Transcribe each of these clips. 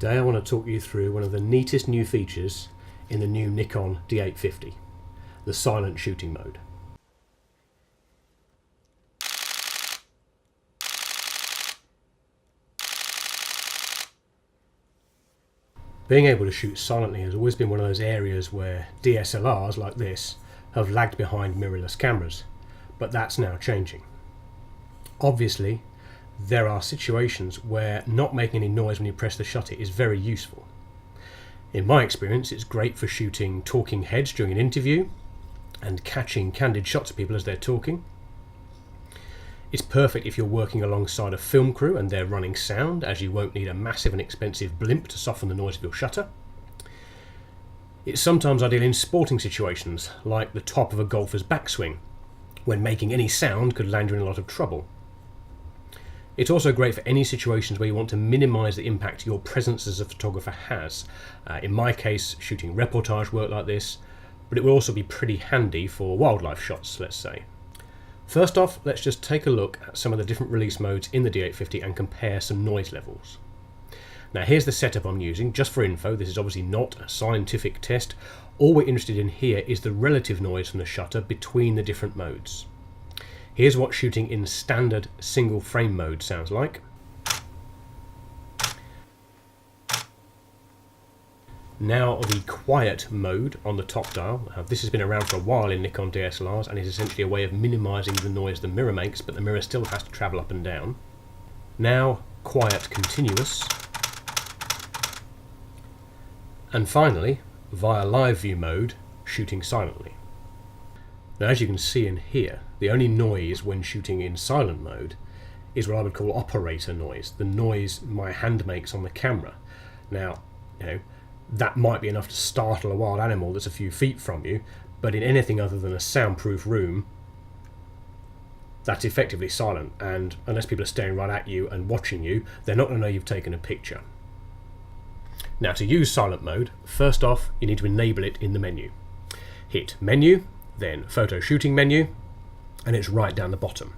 Today I want to talk you through one of the neatest new features in the new Nikon D850, the silent shooting mode. Being able to shoot silently has always been one of those areas where DSLRs like this have lagged behind mirrorless cameras, but that's now changing. Obviously, there are situations where not making any noise when you press the shutter is very useful. In my experience, it's great for shooting talking heads during an interview and catching candid shots of people as they're talking. It's perfect if you're working alongside a film crew and they're running sound, as you won't need a massive and expensive blimp to soften the noise of your shutter. It's sometimes ideal in sporting situations, like the top of a golfer's backswing, when making any sound could land you in a lot of trouble. It's also great for any situations where you want to minimise the impact your presence as a photographer has. In my case, shooting reportage work like this, but it will also be pretty handy for wildlife shots, let's say. First off, let's just take a look at some of the different release modes in the D850 and compare some noise levels. Now here's the setup I'm using, just for info. This is obviously not a scientific test. All we're interested in here is the relative noise from the shutter between the different modes. Here's what shooting in standard single frame mode sounds like. Now the quiet mode on the top dial. This has been around for a while in Nikon DSLRs and is essentially a way of minimising the noise the mirror makes, but the mirror still has to travel up and down. Now quiet continuous. And finally, via live view mode, shooting silently. Now as you can see in here, the only noise when shooting in silent mode is what I would call operator noise, the noise my hand makes on the camera. Now, that might be enough to startle a wild animal that's a few feet from you, but in anything other than a soundproof room, that's effectively silent, and unless people are staring right at you and watching you, they're not going to know you've taken a picture. Now to use silent mode, first off you need to enable it in the menu. Hit Menu, then Photo Shooting menu, and it's right down the bottom.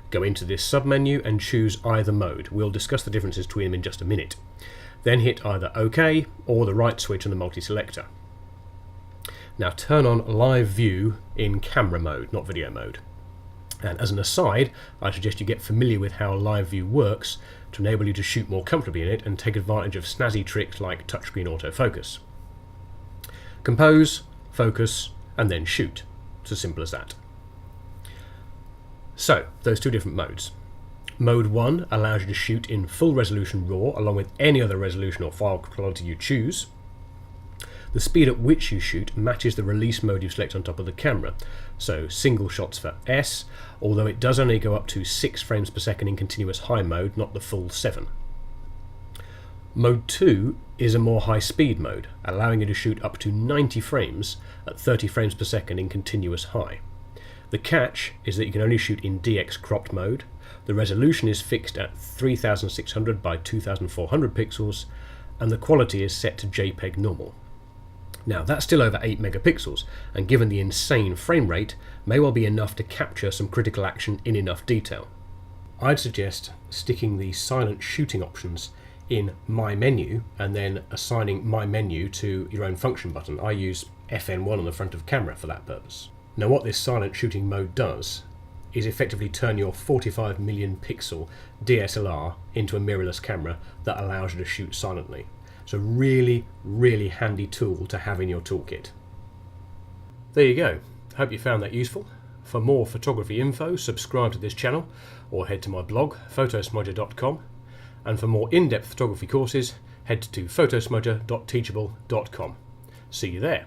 Go into this sub-menu and choose either mode. We'll discuss the differences between them in just a minute. Then hit either OK or the right switch on the multi-selector. Now turn on live view in camera mode, not video mode. And as an aside, I suggest you get familiar with how live view works to enable you to shoot more comfortably in it and take advantage of snazzy tricks like touchscreen autofocus. Compose, focus, and then shoot. It's as simple as that. So, those two different modes. Mode 1 allows you to shoot in full resolution RAW along with any other resolution or file quality you choose. The speed at which you shoot matches the release mode you select on top of the camera, so single shots for S, although it does only go up to 6 frames per second in continuous high mode, not the full 7. Mode 2 is a more high speed mode, allowing you to shoot up to 90 frames at 30 frames per second in continuous high. The catch is that you can only shoot in DX cropped mode. The resolution is fixed at 3600 by 2400 pixels, and the quality is set to JPEG normal. Now that's still over 8 megapixels, and given the insane frame rate, may well be enough to capture some critical action in enough detail. I'd suggest sticking the silent shooting options in My Menu and then assigning My Menu to your own function button. I use FN1 on the front of camera for that purpose. Now what this silent shooting mode does is effectively turn your 45 million pixel DSLR into a mirrorless camera that allows you to shoot silently. So really, really handy tool to have in your toolkit. There you go. Hope you found that useful. For more photography info, subscribe to this channel or head to my blog, photosmudger.com. And for more in-depth photography courses, head to photosmudger.teachable.com. See you there.